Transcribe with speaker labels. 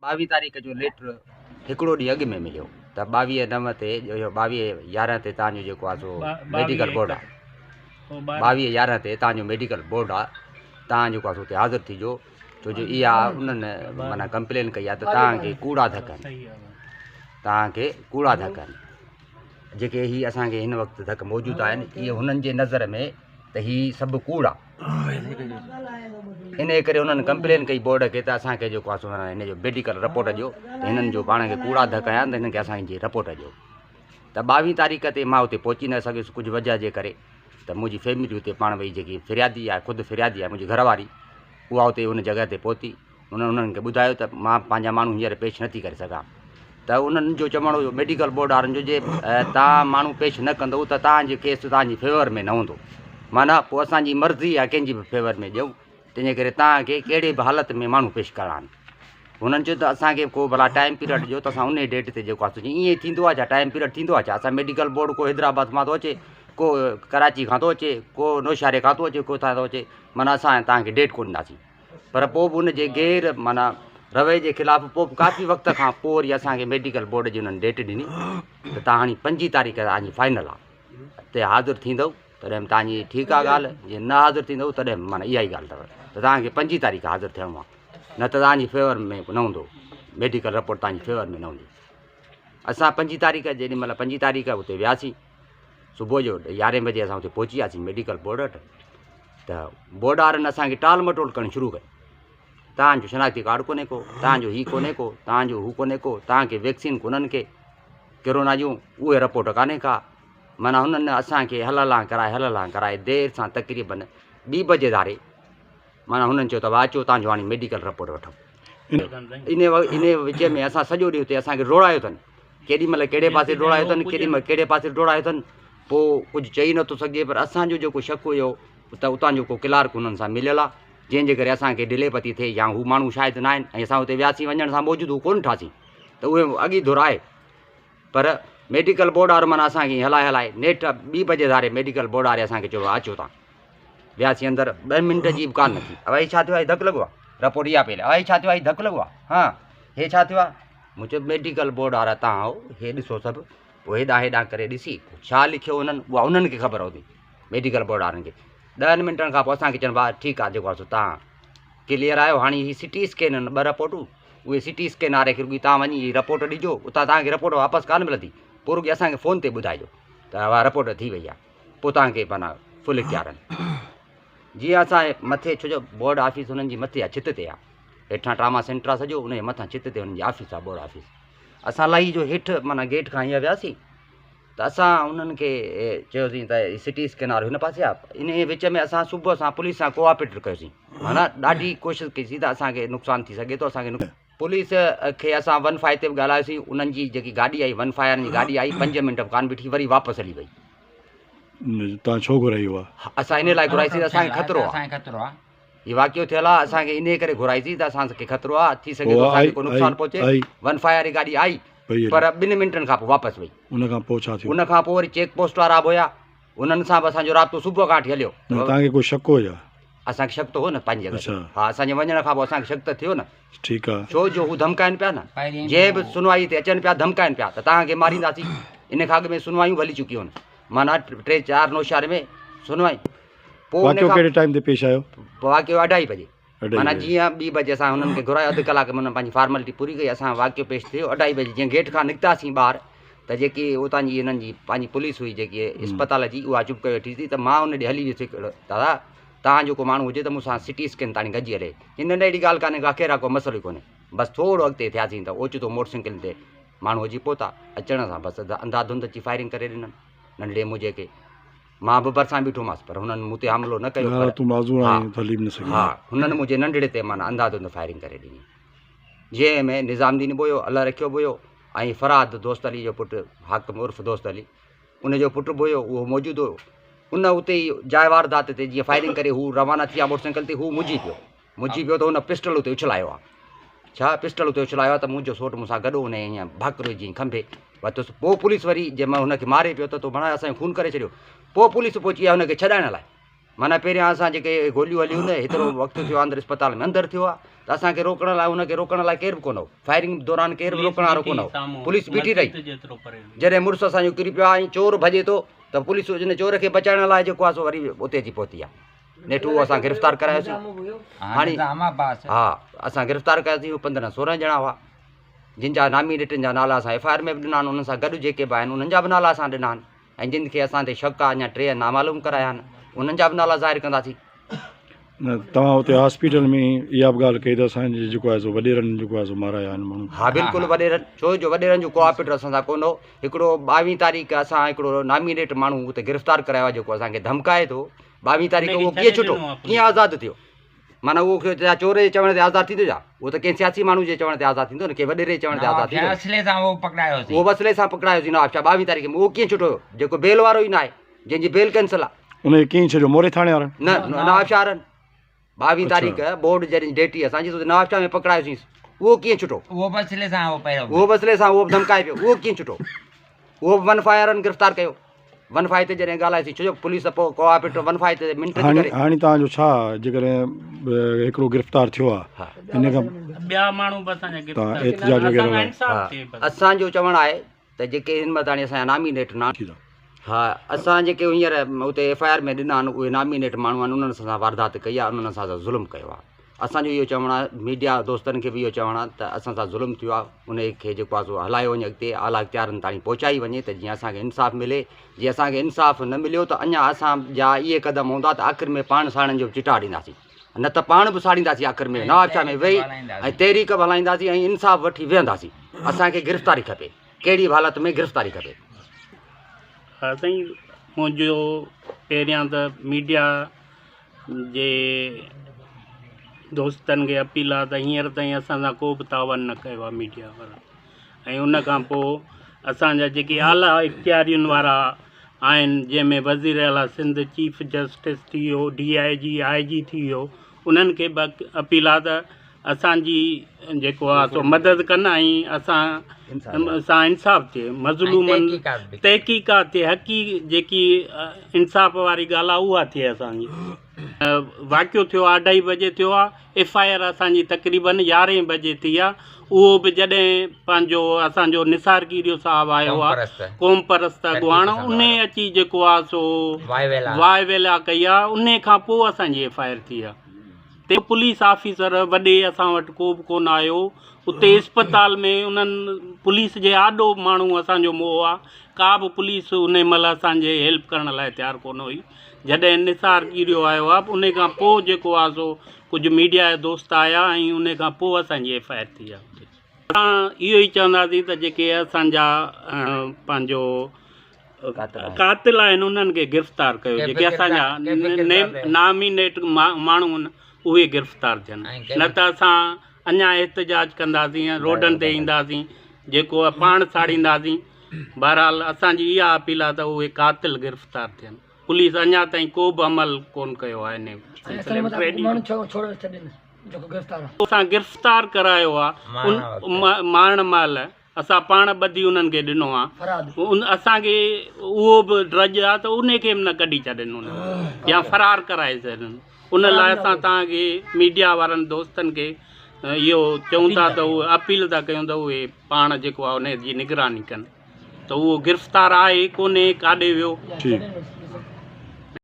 Speaker 1: 22 तारीख़ जो लेटर हिकिड़ो ॾींहुं अॻु में मिलियो त 22/9 ते 22/11 ते तव्हांजो जेको आहे सो मेडिकल बोर्ड आहे 22/11 ते तव्हांजो मेडिकल बोर्ड आहे तव्हां जेको आहे सो हुते हाज़िर थीजो छो जो इहा उन्हनि माना कंप्लेन कई आहे त तव्हांखे कूड़ा धक आहिनि तव्हांखे कूड़ा धक आहिनि जेके ही असांखे हिन वक़्तु धक मौजूदु आहिनि इहे हुननि जे नज़र में त ही सभु कूड़ा इन करे उन्हनि कंप्लेन कई बोर्ड खे त असांखे जेको आहे सो हिन जो मेडिकल रिपोर्ट ॾियो त हिननि जो पाण खे कूड़ा धक आया आहिनि त हिनखे असांजी रिपोर्ट ॾियो त 22 तारीख़ ते मां हुते पहुची न सघियुसि कुझु वजह जे करे त मुंहिंजी फैमिली हुते पाण वई जेकी फिरियादी आहे ख़ुदि फिरियादी आहे मुंहिंजी घरवारी उहा हुते उन जॻह ते पहुती उन्हनि खे ॿुधायो त मां पंहिंजा माण्हू हींअर पेश नथी करे सघां त उन्हनि जो चवणो हुयो मेडिकल बोर्ड वारनि जो जे तव्हां माण्हू पेश न कंदव त तव्हांजो केस तव्हांजी फेवर में न हूंदो माना पोइ असांजी मर्ज़ी आहे कंहिंजी बि फेवर में ॾियूं तंहिंजे करे तव्हांखे कहिड़े बि हालत में माण्हू पेश करणा आहिनि हुननि चयो त असांखे को भला टाइम पीरियड ॾियो त असां उन डेट ते जेको आहे ईअं थींदो आहे छा टाइम पीरियड थींदो आहे छा असां मेडिकल बोर्ड को हैदराबाद मां थो अचे को कराची खां थो अचे को नौशारे खां थो अचे को किथां थो अचे माना असां तव्हांखे डेट कोन ॾींदासीं पर पोइ बि उनजे गैर माना रवे जे ख़िलाफ़ु पोइ बि काफ़ी वक़्त खां पोइ वरी असांखे मेडिकल बोर्ड जी हुननि डेट ॾिनी त तव्हां हाणे 25 तारीख़ तव्हांजी फाइनल आहे हिते हाज़िर थींदव तॾहिं तव्हांजी ठीकु आहे ॻाल्हि जीअं न हाज़िर थींदव तॾहिं माना इहा ई ॻाल्हि अथव त तव्हांखे 25 तारीख़ हाज़िर थियणो आहे न त तव्हांजी फेवर में न हूंदो मेडिकल रिपोर्ट तव्हांजी फेवर में न हूंदी असां 25 तारीख़ जेॾीमहिल 25 तारीख़ हुते वियासीं सुबुह जो 11 बजे असां हुते पहुची वियासीं मेडिकल बोर्ड वटि त बोर्ड वारनि असांखे टाल मटोल करणु शुरू कई तव्हांजो शनाख़ती कार्ड कोन्हे को तव्हांजो ही कोन्हे को तव्हांजो हू कोन्हे को तव्हांखे वैक्सीन कोन्हनि के कोरोना जूं उहे रिपोर्ट कान्हे का माना हुननि असांखे हललां कराए देरि सां तक़रीबन 2 बजे धारे माना हुननि चयो त अचो तव्हांजो हाणे मेडिकल रिपोर्ट वठो इन विच में असां सॼो ॾींहुं हुते असांखे डोड़ायो अथनि केॾीमहिल कहिड़े पासे डोड़ायो अथनि केॾीमहिल कहिड़े पासे डोड़ायो अथनि पोइ कुझु चई नथो सघे पर असांजो जेको शक हुयो त उतां जो को क्लार्क हुननि सां मिलियल आहे जंहिंजे करे असांखे डिले पती थिए या हू माण्हू शायदि न आहिनि ऐं असां हुते वियासीं वञण सां मौजूदु हू कोन ठासीं त उहे अॻी दुराए पर मेडिकल बोर्ड वारो माना असांखे हलाए नेठ 2 बजे धारे मेडिकल बोर्ड वारे असांखे चयो अचो तव्हां वियासीं अंदरि 2 मिंट जी बि कान थी अवाई छा थियो आहे धकु लॻो आहे रिपोर्ट इहा पई अवाई छा थियो आहे धकु लॻो आहे हा हे छा थियो आहे मूं चयो मेडिकल बोर्ड वारा तव्हां आओ हे ॾिसो सभु पोइ हेॾां करे ॾिसी छा लिखियो हुननि उहा उन्हनि खे ख़बर हूंदी मेडिकल बोर्ड वारनि खे 10 मिंटनि खां पोइ असांखे चवनि भाउ ठीकु आहे जेको आहे सो तव्हां क्लियर आहियो हाणे ही सिटी स्कैन आहिनि 2 रिपोर्टूं उहे सिटी स्कैन वारे खे रुॻी तव्हां वञी रिपोर्ट ॾिजो उतां तव्हांखे रिपोर्ट वापसि कान मिलंदी पोइ रुॻी असांखे फ़ोन ते ॿुधाइजो त हा रिपोर्ट थी वई आहे पोइ तव्हांखे माना फुल इख्तियार आहिनि जीअं असांजे मथे छो जो बोर्ड ऑफिस हुननि जी मथे आहे छित ते आहे हेठां ट्रामा सेंटर आहे सॼो उनजे मथां छित ते हुननि जी ऑफिस आहे बोर्ड ऑफिस असां लही जो हेठि माना गेट खां हीअं वियासीं त असां उन्हनि खे चयोसीं त सिटी स्कैन वारो हिन पासे आहे इन विच में असां सुबुह सां पुलिस सां कोऑपरेट कयोसीं माना ॾाढी कोशिशि कईसीं त असांखे नुक़सानु थी सघे थो असांखे पुलिस खे असां 15 ते बि ॻाल्हायोसीं उन्हनि जी जेकी गाॾी आई 15 जी गाॾी आई 5 मिंट बि कान बीठी वरी वापसि हली वई
Speaker 2: तव्हां छो घुराई हुआ
Speaker 1: असां इन लाइ घुराईसीं असांखे ख़तरो आहे हीउ वाक़ियो थियल आहे असांखे इन करे घुराईसीं त असांखे ख़तरो आहे थी सघे थो असांखे को नुक़सानु पहुचे 15 वारी गाॾी आई पर 2 मिंटनि खां पोइ वापसि वई
Speaker 2: उन खां पोइ छा थियो
Speaker 1: उन खां पोइ वरी चेक पोस्ट वारा बि हुआ उन्हनि सां बि असांजो राब्तो सुबुह खां वठी हलियो
Speaker 2: तव्हांखे कोई शक हुयो
Speaker 1: असांखे शक त हो न पंहिंजी जॻह हा असांजे वञण खां पोइ असांखे शक त थियो न
Speaker 2: ठीकु आहे
Speaker 1: छो जो हू धमकाइनि पिया न जंहिं बि सुनवाई ते अचनि पिया धमकाइनि पिया त तव्हांखे मारींदासीं इन खां अॻु में सुनवायूं हली चुकियूं आहिनि माना 3-4 नौशारे में सुनवाई पोइ
Speaker 2: कहिड़े टाइम ते पेश आयो
Speaker 1: वाक़ियो 2:30 बजे माना जीअं 2 बजे असां हुननि खे घुरायो अधु कलाक में हुननि पंहिंजी फॉर्मेलिटी पूरी कई असां वाक़ियो पेश थियो 2:30 बजे जीअं गेट खां निकितासीं ॿाहिरि त जेकी उतां जी हिननि जी पंहिंजी पुलिस हुई जेकी इस्पताल जी उहा चुप करे वेठी थी त मां हुन ॾे हली वियुसि दादा तव्हां जेको माण्हू हुजे त मूंसां सिटी स्कैन ताणी गॾिजी हले हिन अहिड़ी ॻाल्हि कान्हे का कहिड़ा को मसइलो कोन्हे बसि थोरो अॻिते थियासीं त ओचितो मोटरसाइकिल ते माण्हू अची पहुता अचण सां बसि अंधाधुंध अची फायरिंग करे ॾिननि नंढड़े मुंहिंजे खे मां बि भरिसां बीठोमांसि पर हुननि मूं ते हमिलो न कयो हा हुननि मुंहिंजे नंढड़े ते माना अंधाधुंध फायरिंग करे ॾिनी जंहिं में निज़ामुद्दीन बि हुयो अल्लाह रखियो बि हुयो ऐं फराद दोस्त अली जो पुटु हाकिम उर्फ़ दोस्त अली उनजो पुटु बि हुयो उहो मौजूदु हुयो उन उते ई जाइ वारदात ते जीअं फायरिंग करे हू रवाना थी विया मोटरसाइकिल ते हू मुझी पियो त हुन पिस्टल उते उछलायो आहे छा पिस्टल उते उछलायो आहे त मुंहिंजो सोट मूंसां गॾु हुन हीअं भाकुर जीअं खंभे वरितुसि पोइ पुलिस वरी जंहिं महिल हुनखे मारे पियो त बणाए असांजो खून करे छॾियो पोइ पुलिस पहुची आहे हुनखे छॾाइण लाइ माना पहिरियां असां जेके गोलियूं हलियूं न हेतिरो वक़्तु थियो अंदरि अस्पताल में अंदरि थियो आहे त असांखे रोकण लाइ हुनखे रोकण लाइ केरु बि कोन हो फायरिंग दौरान केरु बि रोकण वारो कोन हो पुलिस बीठी रही जॾहिं मुड़ुसु असांजो किरी पियो आहे ऐं चोर भॼे थो त पुलिस हुन चोर खे बचाइण लाइ जेको आहे सो वरी उते अची पहुती आहे नेठि उहो असां गिरफ़्तार करायोसीं हाणे हा असां गिरफ़्तार कयासीं उहे 15-16 ॼणा हुआ जिन जा नामी डेटनि जा नाला असां FIR में बि ॾिना आहिनि उन्हनि सां गॾु जेके बि आहिनि उन्हनि जा बि नाला असां ॾिना आहिनि ऐं जिन खे असां ते शक आहे अञा 3 नामालूम कराया आहिनि उन्हनि जा बि नाला ज़ाहिर कंदासीं
Speaker 2: न तव्हां हुते हॉस्पिटल में इहा बि ॻाल्हि कई त असांजे जेको आहे सो वॾेरनि जेको आहे सो माराया आहिनि माण्हू
Speaker 1: हा बिल्कुलु वॾेरनि छो जो वॾेरनि जो कोऑपरेटर असां सां कोन हो हिकिड़ो 22 तारीख़ असां हिकिड़ो नामीनेट माण्हू हुते गिरफ़्तार करायो आहे जेको असांखे धमकाए थो 22 तारीख़ उहो कीअं छुटो कीअं आज़ादु थियो माना उहो चोर जे चवण ते आज़ादु थींदो छा उहो त कंहिं सियासी माण्हू जे चवण ते आज़ादु थींदो न कंहिं वॾेरे जे चवण ते आज़ादु थींदो उहो वसले सां पकड़ायोसीं नवाबशाह 22 तारीख़ में उहो कीअं छुटो जेको बेल वारो ई न आहे जंहिंजी बेल कैंसिल आहे
Speaker 2: उनखे कीअं छॾियो मोरे थाणे वारनि
Speaker 1: न नवाबशाह वारनि 22 तारीख़ बोर्ड जॾहिं डेटी असांजी नवाबशाह में पकड़ायोसीं उहो कीअं छुटो उहो वसले सां उहो धमकाए पियो उहो कीअं छुटो उहो 1-5 वारनि गिरफ़्तार कयो 1-5 ते जॾहिं ॻाल्हाईसीं छो जो पुलिस पोइ कोऑपरेटर 1-5 ते मिंट
Speaker 2: हाणे तव्हांजो छा जेकॾहिं हिकिड़ो गिरफ़्तार थियो आहे इन खां
Speaker 3: ॿिया माण्हू बि असांजा
Speaker 2: तव्हां एहतिजाज वग़ैरह
Speaker 1: असांजो चवणु आहे त जेके हिन महिल हाणे असांजा नामीनेट ना हा असां जेके हींअर हुते FIR में ॾिना आहिनि उहे नामीनेट माण्हू आहिनि उन्हनि सां वारदात कई आहे उन्हनि सां ज़ुल्म कयो आहे असांजो इहो चवणु आहे मीडिया दोस्तनि खे बि इहो चवणु आहे त असां सां ज़ुल्म थियो आहे उन खे जेको आहे सो हलायो वञे अॻिते आला इख़्तियारनि ताईं पहुचाई वञे त जीअं असांखे इंसाफ़ मिले जीअं असांखे इंसाफ़ न मिलियो त अञा असांजा इहे क़दम हूंदा त आख़िर में पाण साड़नि जो चिटा ॾींदासीं न त पाण बि साड़ींदासीं आख़िर में नवाबशाह में वेही ऐं तहरीक बि हलाईंदासीं ऐं इंसाफ़ वठी वेहंदासीं असांखे गिरफ़्तारी खपे कहिड़ी बि हालत में गिरफ़्तारी खपे
Speaker 3: हा साईं मुंहिंजो पहिरियां त मीडिया जे दोस्तनि खे अपील आहे त हींअर ताईं असां सां को बि तावन न कयो आहे मीडिया वारा ऐं उन खां पोइ असांजा जेके आला इख़्तियारियुनि वारा आहिनि जंहिंमें वज़ीर आला सिंध चीफ जस्टिस थी वियो DIG IG थी वियो उन्हनि खे बि अपील आहे त असांजी जेको आहे सो मदद कनि ऐं असां इंसाफ़ थिए मज़लूमनि तहक़ीक़ात थिए हक़ी जेकी इंसाफ़ वारी ॻाल्हि आहे उहा थिए असांजी वाक़ियो थियो 2:30 बजे थियो आहे FIR असांजी तक़रीबन 11 बजे थी आहे उहो बि जॾहिं पंहिंजो असांजो निसार कीरियो साहिबु आयो आहे क़ौम परस्त अॻुवाण उन अची जेको आहे सो वाह वेला कई आहे उन खां पोइ असांजी FIR थी आहे ते पुलिस ऑफिसर वॾे असां वटि को बि कोन आयो उते इस्पताल में उन्हनि पुलिस जे आॾो माण्हू असांजो मोह आहे का बि पुलिस उन महिल असांजे हेल्प करण लाइ तयारु कोन हुई जॾहिं निसार कीरियो आयो आहे उन खां पोइ जेको आहे सो कुझु मीडिया जा दोस्त आया ऐं उन खां पोइ असांजी FIR थी आहे असां इहो ई चवंदासीं त जेके असांजा पंहिंजो कातिल आहिनि उन्हनि खे गिरफ़्तार कयो जेके असांजा नामीनेट माण्हू आहिनि उहे गिरफ़्तार थियनि न त असां अञा एहतिजाज कंदासीं रोडनि ते ईंदासीं जेको आहे पाण साड़ींदासीं बहरहाल असांजी इहा अपील आहे त उहे कातिल गिरफ़्तार थियनि पुलिस अञा ताईं को बि अमल कोन कयो आहे इन असां गिरफ़्तार करायो आहे मारण महिल असां पाण ॿधी उन्हनि खे ॾिनो आहे असांखे उहो बि ड्रज आहे त उन खे बि न कढी छॾनि उन्हनि या फ़रार कराए छॾनि उन लाइ असां तव्हांखे मीडिया वारनि दोस्तनि खे इहो चऊं था त उहे अपील था कयूं त उहे पाण जेको आहे उन जी निगरानी कनि त उहो गिरफ़्तार आहे कोन्हे काॾे वियो